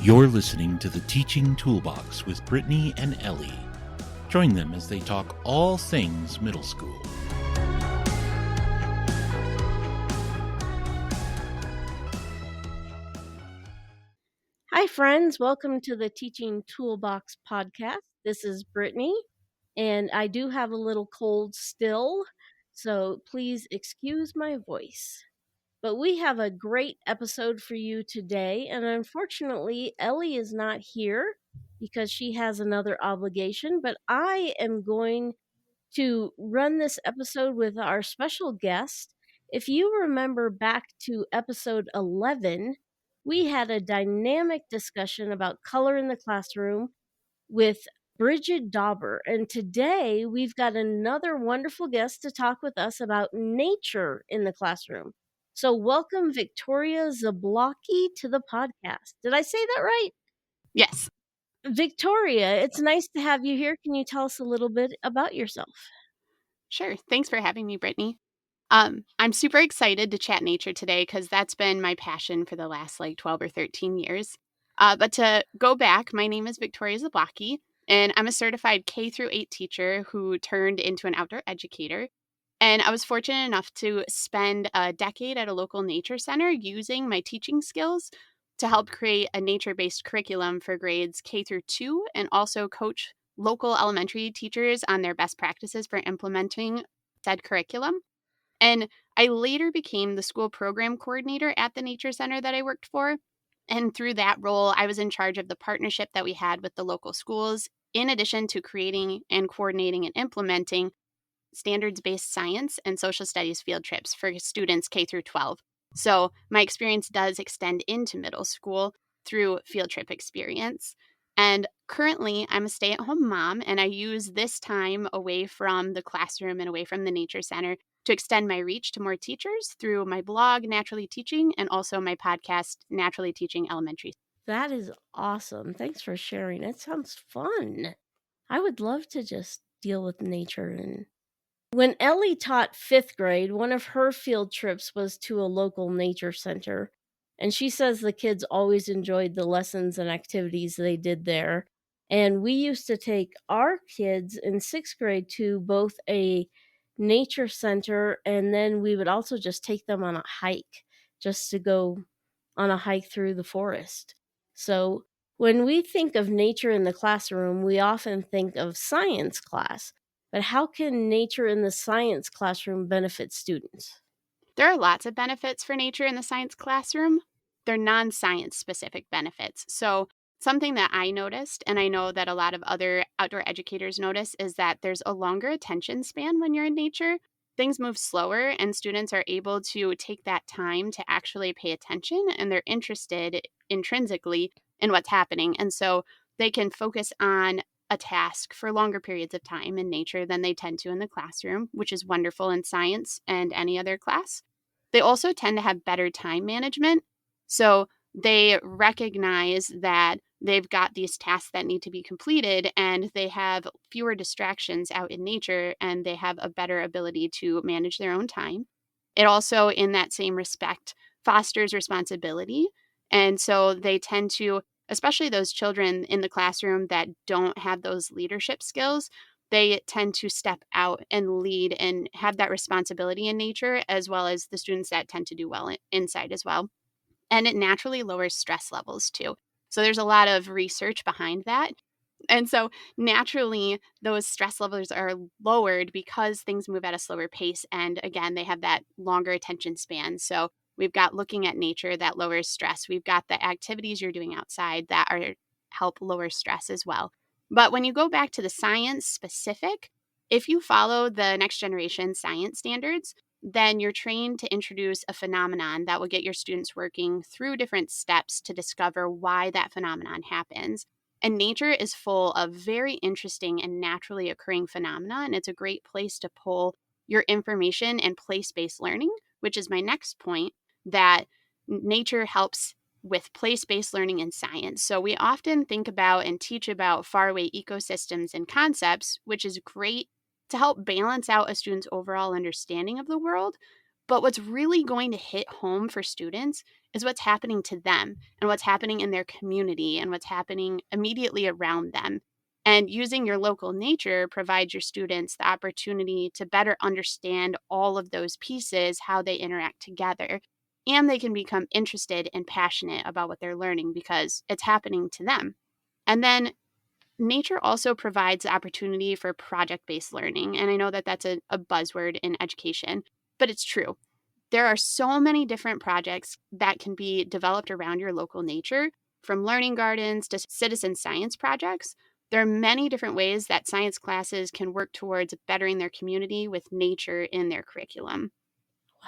You're listening to the Teaching Toolbox with Brittany and Ellie. Join them as they talk all things middle school. Hi, friends. Welcome to the Teaching Toolbox Podcast. This is Brittany, and I do have a little cold still, so please excuse my voice. But we have a great episode for you today, and unfortunately, Ellie is not here because she has another obligation, but I am going to run this episode with our special guest. If you remember back to episode 11, we had a dynamic discussion about color in the classroom with Bridget Dauber. And today we've got another wonderful guest to talk with us about nature in the classroom. So welcome Victoria Zablocki to the podcast. Did I say that right? Yes. Victoria, it's nice to have you here. Can you tell us a little bit about yourself? Sure. Thanks for having me, Brittany. I'm super excited to chat nature today because that's been my passion for the last 12 or 13 years. But to go back, my name is Victoria Zablocki, and I'm a certified K through 8 teacher who turned into an outdoor educator. And I was fortunate enough to spend a decade at a local nature center using my teaching skills to help create a nature-based curriculum for grades K through 2 and also coach local elementary teachers on their best practices for implementing said curriculum. And I later became the school program coordinator at the nature center that I worked for. And through that role, I was in charge of the partnership that we had with the local schools, in addition to creating and coordinating and implementing standards-based science and social studies field trips for students K through 12. So my experience does extend into middle school through field trip experience. And currently, I'm a stay-at-home mom, and I use this time away from the classroom and away from the nature center to extend my reach to more teachers through my blog, Naturally Teaching, and also my podcast, Naturally Teaching Elementary. That is awesome. Thanks for sharing. It sounds fun. I would love to just deal with nature. And when Ellie taught 5th grade, one of her field trips was to a local nature center. And she says the kids always enjoyed the lessons and activities they did there. And we used to take our kids in 6th grade to both a nature center, and then we would also just take them on a hike, just to go on a hike through the forest. So when we think of nature in the classroom, we often think of science class. But how can nature in the science classroom benefit students? There are lots of benefits for nature in the science classroom. They're non-science specific benefits. So something that I noticed, and I know that a lot of other outdoor educators notice, is that there's a longer attention span when you're in nature. Things move slower, and students are able to take that time to actually pay attention, and they're interested intrinsically in what's happening. And so they can focus on a task for longer periods of time in nature than they tend to in the classroom, which is wonderful in science and any other class. They also tend to have better time management. So they recognize that they've got these tasks that need to be completed, and they have fewer distractions out in nature, and they have a better ability to manage their own time. It also, in that same respect, fosters responsibility. And so they tend to, especially those children in the classroom that don't have those leadership skills, they tend to step out and lead and have that responsibility in nature, as well as the students that tend to do well inside as well. And it naturally lowers stress levels too. So there's a lot of research behind that. And so naturally, those stress levels are lowered because things move at a slower pace. And again, they have that longer attention span. So we've got looking at nature that lowers stress. We've got the activities you're doing outside that are help lower stress as well. But when you go back to the science specific, if you follow the next generation science standards, then you're trained to introduce a phenomenon that will get your students working through different steps to discover why that phenomenon happens. And nature is full of very interesting and naturally occurring phenomena, and it's a great place to pull your information and place-based learning, which is my next point, that nature helps with place-based learning in science. So we often think about and teach about faraway ecosystems and concepts, which is great to help balance out a student's overall understanding of the world. But what's really going to hit home for students is what's happening to them and what's happening in their community and what's happening immediately around them. And using your local nature provides your students the opportunity to better understand all of those pieces, how they interact together. And they can become interested and passionate about what they're learning because it's happening to them. And then nature also provides the opportunity for project-based learning. And I know that that's a buzzword in education, but it's true. There are so many different projects that can be developed around your local nature, from learning gardens to citizen science projects. There are many different ways that science classes can work towards bettering their community with nature in their curriculum.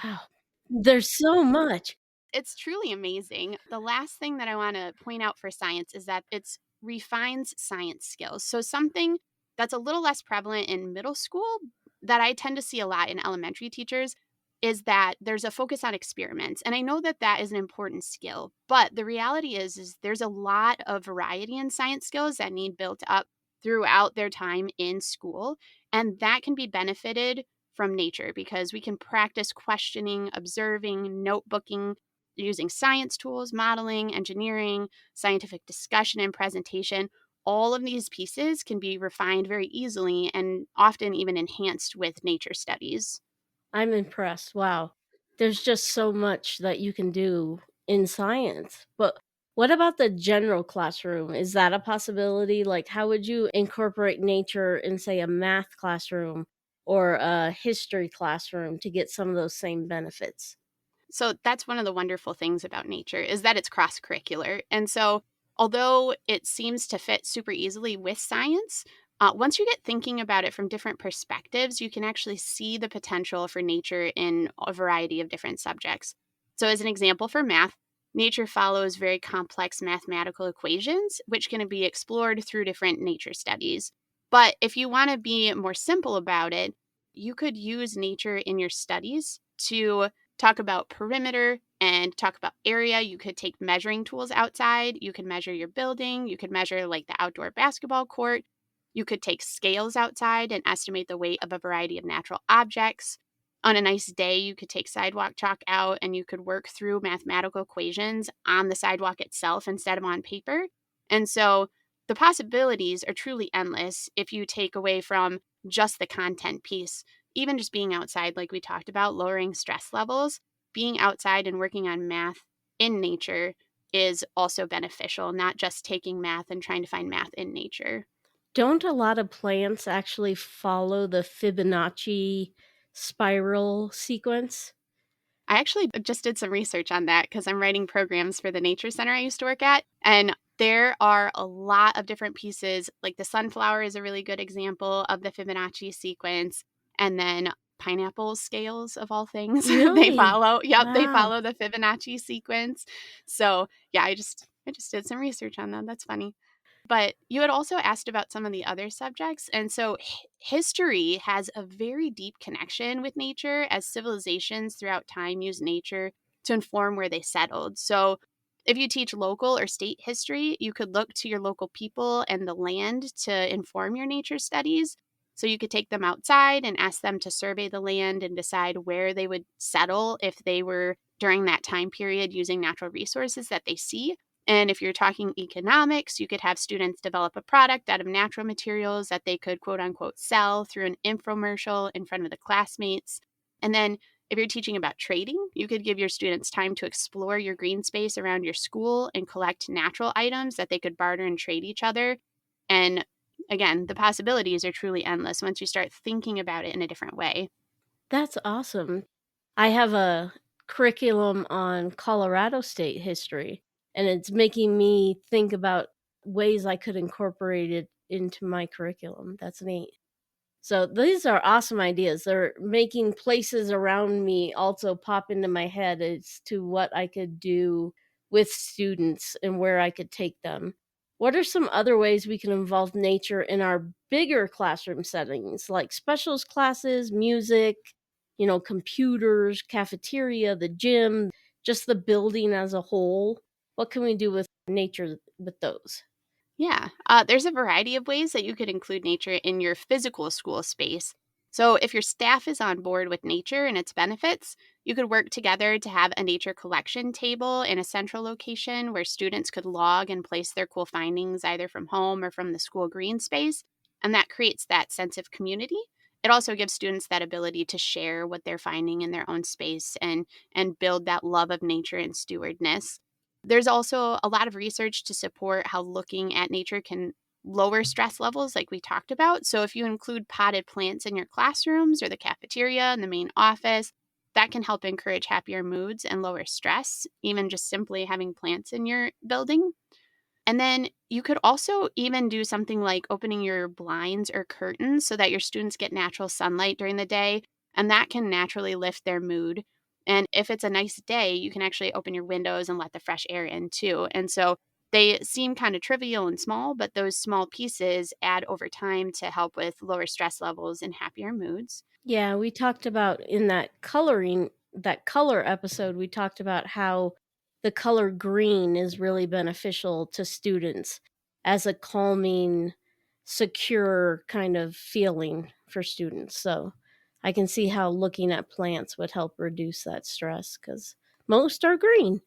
Wow. There's so much. It's truly amazing. The last thing that I want to point out for science is that it's refines science skills. So something that's a little less prevalent in middle school that I tend to see a lot in elementary teachers is that there's a focus on experiments. And I know that that is an important skill, but the reality is there's a lot of variety in science skills that need built up throughout their time in school, and that can be benefited from nature because we can practice questioning, observing, notebooking, using science tools, modeling, engineering, scientific discussion, and presentation. All of these pieces can be refined very easily and often even enhanced with nature studies. I'm impressed. Wow. There's just so much that you can do in science. But what about the general classroom? Is that a possibility? Like, how would you incorporate nature in, say, a math classroom or a history classroom to get some of those same benefits? So that's one of the wonderful things about nature is that it's cross-curricular. And so although it seems to fit super easily with science, once you get thinking about it from different perspectives, you can actually see the potential for nature in a variety of different subjects. So as an example for math, nature follows very complex mathematical equations, which can be explored through different nature studies. But if you want to be more simple about it, you could use nature in your studies to talk about perimeter and talk about area. You could take measuring tools outside. You could measure your building. You could measure like the outdoor basketball court. You could take scales outside and estimate the weight of a variety of natural objects. On a nice day, you could take sidewalk chalk out and you could work through mathematical equations on the sidewalk itself instead of on paper. And so the possibilities are truly endless if you take away from just the content piece. Even just being outside, like we talked about, lowering stress levels, being outside and working on math in nature is also beneficial, not just taking math and trying to find math in nature. Don't a lot of plants actually follow the Fibonacci spiral sequence? I actually just did some research on that because I'm writing programs for the nature center I used to work at. And there are a lot of different pieces. Like the sunflower is a really good example of the Fibonacci sequence. And then pineapple scales of all things, they Really? follow. Yep, they Wow. follow the Fibonacci sequence. So yeah, I just did some research on that. That's funny. But you had also asked about some of the other subjects. And so history has a very deep connection with nature as civilizations throughout time use nature to inform where they settled. So if you teach local or state history, you could look to your local people and the land to inform your nature studies. So you could take them outside and ask them to survey the land and decide where they would settle if they were during that time period using natural resources that they see. And if you're talking economics, you could have students develop a product out of natural materials that they could quote unquote sell through an infomercial in front of the classmates. And then if you're teaching about trading, you could give your students time to explore your green space around your school and collect natural items that they could barter and trade each other. And again, the possibilities are truly endless once you start thinking about it in a different way. That's awesome. I have a curriculum on Colorado state history, and it's making me think about ways I could incorporate it into my curriculum. That's neat. So these are awesome ideas. They're making places around me also pop into my head as to what I could do with students and where I could take them. What are some other ways we can involve nature in our bigger classroom settings, like specials classes, music, computers, cafeteria, the gym, just the building as a whole? What can we do with nature with those? Yeah, there's a variety of ways that you could include nature in your physical school space. So if your staff is on board with nature and its benefits, you could work together to have a nature collection table in a central location where students could log and place their cool findings either from home or from the school green space. And that creates that sense of community. It also gives students that ability to share what they're finding in their own space and build that love of nature and stewardness. There's also a lot of research to support how looking at nature can lower stress levels, like we talked about. So, if you include potted plants in your classrooms or the cafeteria and the main office, that can help encourage happier moods and lower stress, even just simply having plants in your building. And then you could also even do something like opening your blinds or curtains so that your students get natural sunlight during the day, and that can naturally lift their mood. And if it's a nice day, you can actually open your windows and let the fresh air in too. And so they seem kind of trivial and small, but those small pieces add over time to help with lower stress levels and happier moods. Yeah, we talked about in that color episode, we talked about how the color green is really beneficial to students as a calming, secure kind of feeling for students. So I can see how looking at plants would help reduce that stress because most are green.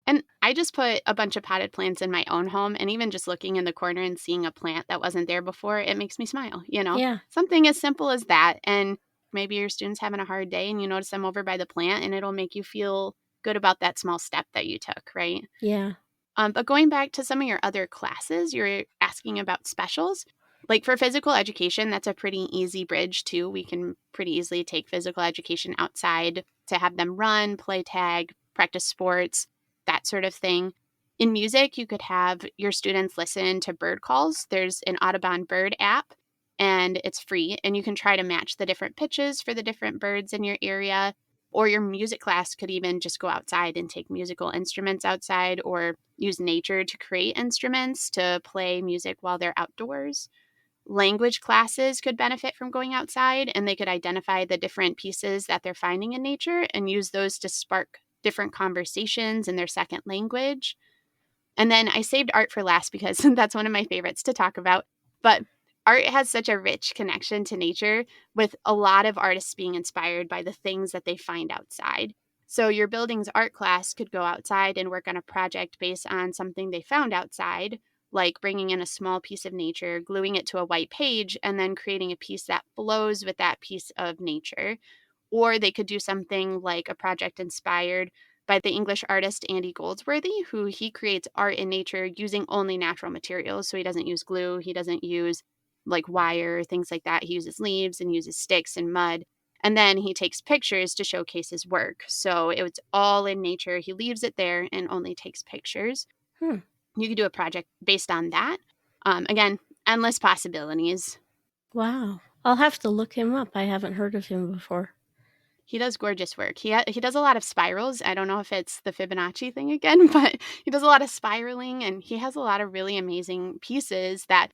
And I just put a bunch of potted plants in my own home, and even just looking in the corner and seeing a plant that wasn't there before, it makes me smile, Yeah. Something as simple as that. And maybe your student's having a hard day and you notice them over by the plant, and it'll make you feel good about that small step that you took, right? Yeah. But going back to some of your other classes, you're asking about specials. Like for physical education, that's a pretty easy bridge too. We can pretty easily take physical education outside to have them run, play tag, practice sports, that sort of thing. In music, you could have your students listen to bird calls. There's an Audubon bird app, and it's free, and you can try to match the different pitches for the different birds in your area. Or your music class could even just go outside and take musical instruments outside, or use nature to create instruments to play music while they're outdoors. Language classes could benefit from going outside, and they could identify the different pieces that they're finding in nature and use those to spark different conversations in their second language. And then I saved art for last because that's one of my favorites to talk about. But art has such a rich connection to nature, with a lot of artists being inspired by the things that they find outside. So your building's art class could go outside and work on a project based on something they found outside, like bringing in a small piece of nature, gluing it to a white page, and then creating a piece that flows with that piece of nature. Or they could do something like a project inspired by the English artist Andy Goldsworthy, who he creates art in nature using only natural materials. So he doesn't use glue, he doesn't use like wire, things like that. He uses leaves and uses sticks and mud. And then he takes pictures to showcase his work. So it's all in nature. He leaves it there and only takes pictures. Hmm. You could do a project based on that. Again, endless possibilities. Wow. I'll have to look him up. I haven't heard of him before. He does gorgeous work. He does a lot of spirals. I don't know if it's the Fibonacci thing again, but he does a lot of spiraling, and he has a lot of really amazing pieces that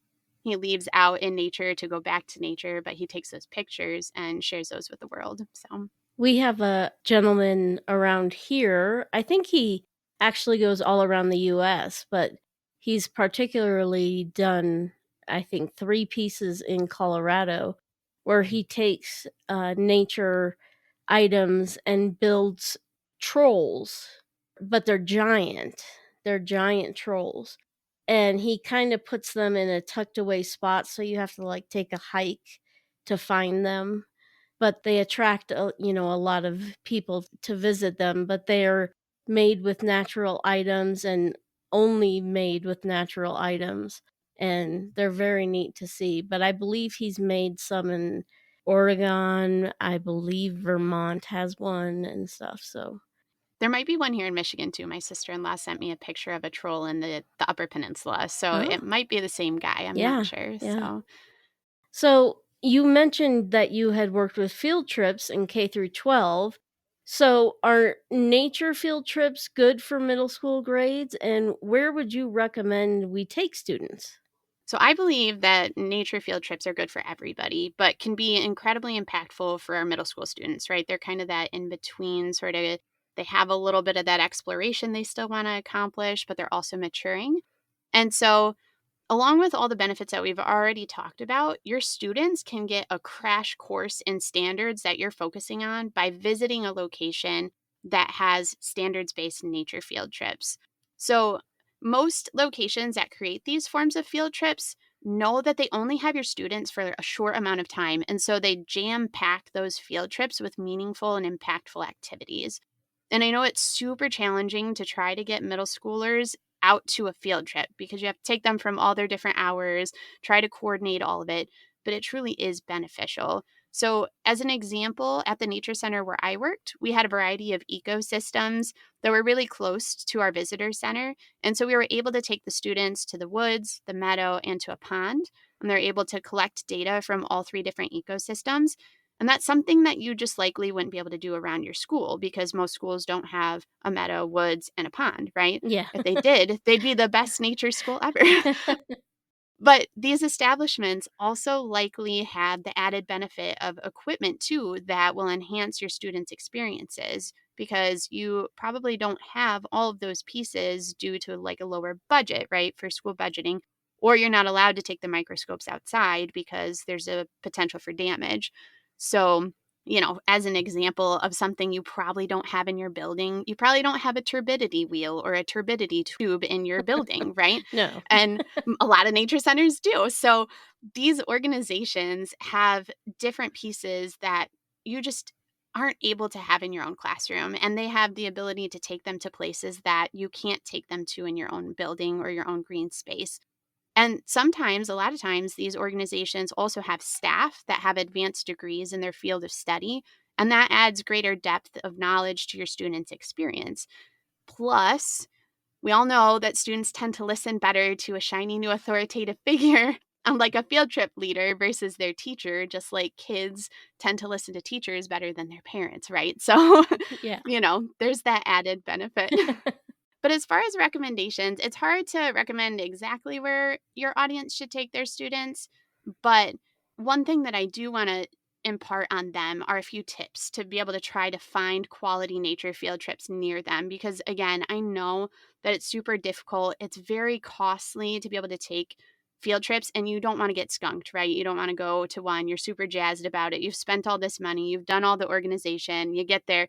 he leaves out in nature to go back to nature, but he takes those pictures and shares those with the world. So We have a gentleman around here. I think he actually goes all around the US, but he's particularly done, I think, 3 pieces in Colorado where he takes nature items and builds trolls, but they're giant. They're giant trolls. And he kind of puts them in a tucked away spot, so you have to like take a hike to find them, but they attract a lot of people to visit them, but they're made with natural items and only made with natural items, and they're very neat to see. But I believe he's made some in Oregon. I believe Vermont has one and stuff. So there might be one here in Michigan too. My sister-in-law sent me a picture of a troll in the Upper Peninsula. So oh it might be the same guy. I'm yeah, not sure. yeah. So So you mentioned that you had worked with field trips in K through 12. So are nature field trips good for middle school grades? And where would you recommend we take students? So I believe that nature field trips are good for everybody, but can be incredibly impactful for our middle school students, right? They're kind of that in between sort of, they have a little bit of that exploration they still want to accomplish, but they're also maturing. And so Along with all the benefits that we've already talked about, your students can get a crash course in standards that you're focusing on by visiting a location that has standards-based nature field trips. So, most locations that create these forms of field trips know that they only have your students for a short amount of time, and so they jam-pack those field trips with meaningful and impactful activities. And I know it's super challenging to try to get middle schoolers out to a field trip because you have to take them from all their different hours, try to coordinate all of it, but it truly is beneficial. So, as an example, at the nature center where I worked, we had a variety of ecosystems that were really close to our visitor center. And so we were able to take the students to the woods, the meadow, and to a pond. And they're able to collect data from all three different ecosystems. And that's something that you just likely wouldn't be able to do around your school because most schools don't have a meadow, woods, and a pond, right? Yeah. If they did, they'd be the best nature school ever. But these establishments also likely have the added benefit of equipment too that will enhance your students' experiences because you probably don't have all of those pieces due to like a lower budget, right, for school budgeting, or you're not allowed to take the microscopes outside because there's a potential for damage. So, as an example of something you probably don't have in your building, you probably don't have a turbidity wheel or a turbidity tube in your building, right? No. And a lot of nature centers do. So these organizations have different pieces that you just aren't able to have in your own classroom. And they have the ability to take them to places that you can't take them to in your own building or your own green space. And sometimes, a lot of times, these organizations also have staff that have advanced degrees in their field of study. And that adds greater depth of knowledge to your students' experience. Plus, we all know that students tend to listen better to a shiny new authoritative figure, unlike a field trip leader versus their teacher, just like kids tend to listen to teachers better than their parents, right? So, Yeah. there's that added benefit. But as far as recommendations, it's hard to recommend exactly where your audience should take their students. But one thing that I do want to impart on them are a few tips to be able to try to find quality nature field trips near them. Because again, I know that it's super difficult. It's very costly to be able to take field trips and you don't want to get skunked, right? You don't want to go to one. You're super jazzed about it. You've spent all this money. You've done all the organization. You get there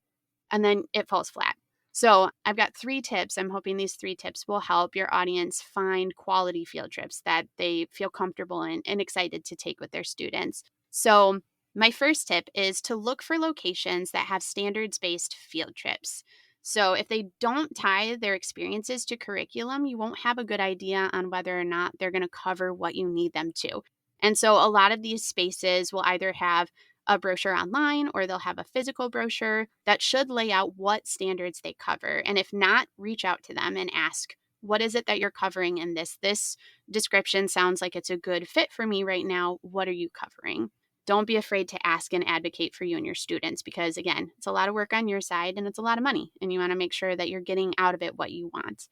and then it falls flat. So I've got 3 tips. I'm hoping these 3 tips will help your audience find quality field trips that they feel comfortable in and excited to take with their students. So my first tip is to look for locations that have standards-based field trips. So if they don't tie their experiences to curriculum, you won't have a good idea on whether or not they're going to cover what you need them to. And so a lot of these spaces will either have a brochure online or they'll have a physical brochure that should lay out what standards they cover. And if not, reach out to them and ask, what is it that you're covering in this? This description sounds like it's a good fit for me right now. What are you covering? Don't be afraid to ask and advocate for you and your students because, again, it's a lot of work on your side and it's a lot of money. And you want to make sure that you're getting out of it what you want.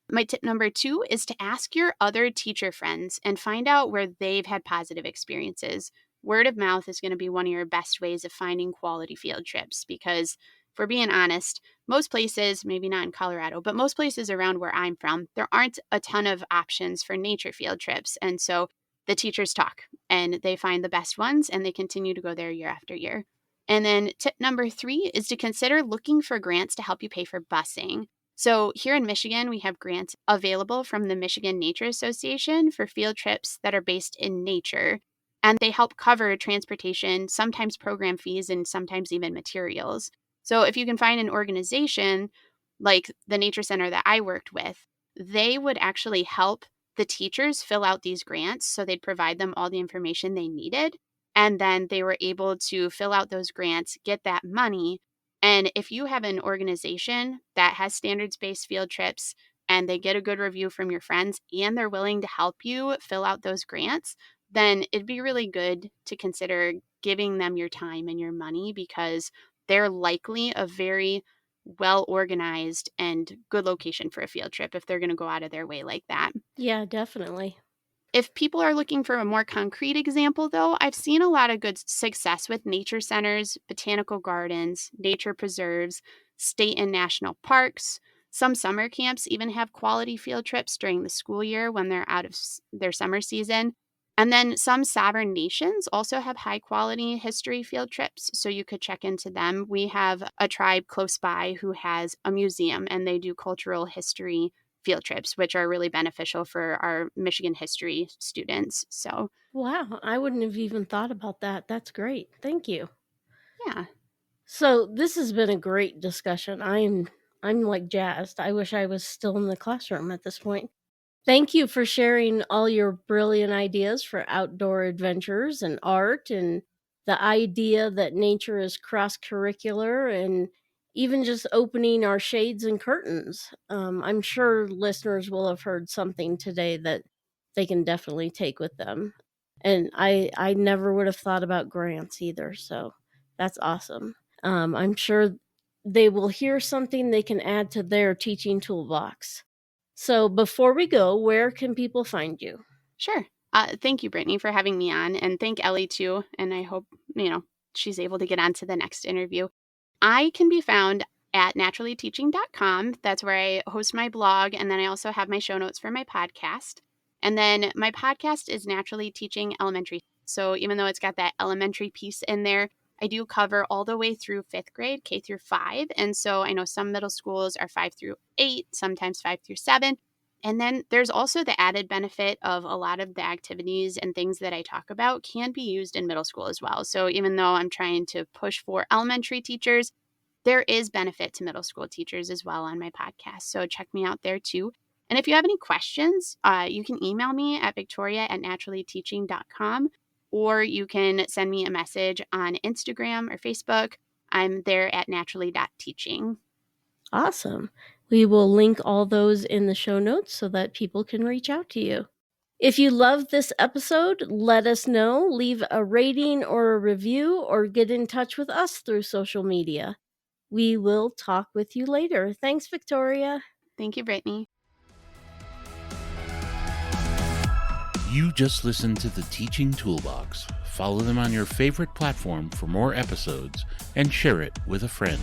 My tip number 2 is to ask your other teacher friends and find out where they've had positive experiences. Word of mouth is going to be one of your best ways of finding quality field trips because, if we're being honest, most places, maybe not in Colorado, but most places around where I'm from, there aren't a ton of options for nature field trips. And so the teachers talk and they find the best ones and they continue to go there year after year. And then tip number 3 is to consider looking for grants to help you pay for busing. So here in Michigan, we have grants available from the Michigan Nature Association for field trips that are based in nature. And they help cover transportation, sometimes program fees, and sometimes even materials. So if you can find an organization like the Nature Center that I worked with, they would actually help the teachers fill out these grants. So they'd provide them all the information they needed. And then they were able to fill out those grants, get that money. And if you have an organization that has standards-based field trips and they get a good review from your friends and they're willing to help you fill out those grants, then it'd be really good to consider giving them your time and your money because they're likely a very well organized and good location for a field trip if they're going to go out of their way like that. Yeah, definitely. If people are looking for a more concrete example, though, I've seen a lot of good success with nature centers, botanical gardens, nature preserves, state and national parks, Some summer camps even have quality field trips during the school year when they're out of their summer season. And then some sovereign nations also have high quality history field trips, so you could check into them. We have a tribe close by who has a museum, and they do cultural history field trips, which are really beneficial for our Michigan history students. So, Wow, I wouldn't have even thought about that. That's great. Thank you. yeah. So this has been a great discussion. I'm like jazzed. I wish I was still in the classroom at this point. Thank you for sharing all your brilliant ideas for outdoor adventures and art, and the idea that nature is cross-curricular, and even just opening our shades and curtains. I'm sure listeners will have heard something today that they can definitely take with them. And I never would have thought about grants either, so that's awesome. I'm sure they will hear something they can add to their teaching toolbox. So before we go, where can people find you? Sure. Thank you, Brittany, for having me on, and thank Ellie too. And I hope, she's able to get on to the next interview. I can be found at naturallyteaching.com. That's where I host my blog, and then I also have my show notes for my podcast. And then my podcast is Naturally Teaching Elementary. So even though it's got that elementary piece in there, I do cover all the way through 5th grade, K through 5. And so I know some middle schools are 5 through 8, sometimes 5 through 7. And then there's also the added benefit of a lot of the activities and things that I talk about can be used in middle school as well. So even though I'm trying to push for elementary teachers, there is benefit to middle school teachers as well on my podcast. So check me out there too. And if you have any questions, you can email me at victoria@naturallyteaching.com, or you can send me a message on Instagram or Facebook. I'm there at naturally.teaching. Awesome. We will link all those in the show notes so that people can reach out to you. If you loved this episode, let us know. Leave a rating or a review, or get in touch with us through social media. We will talk with you later. Thanks, Victoria. Thank you, Brittany. You just listened to the Teaching Toolbox. Follow them on your favorite platform for more episodes and share it with a friend.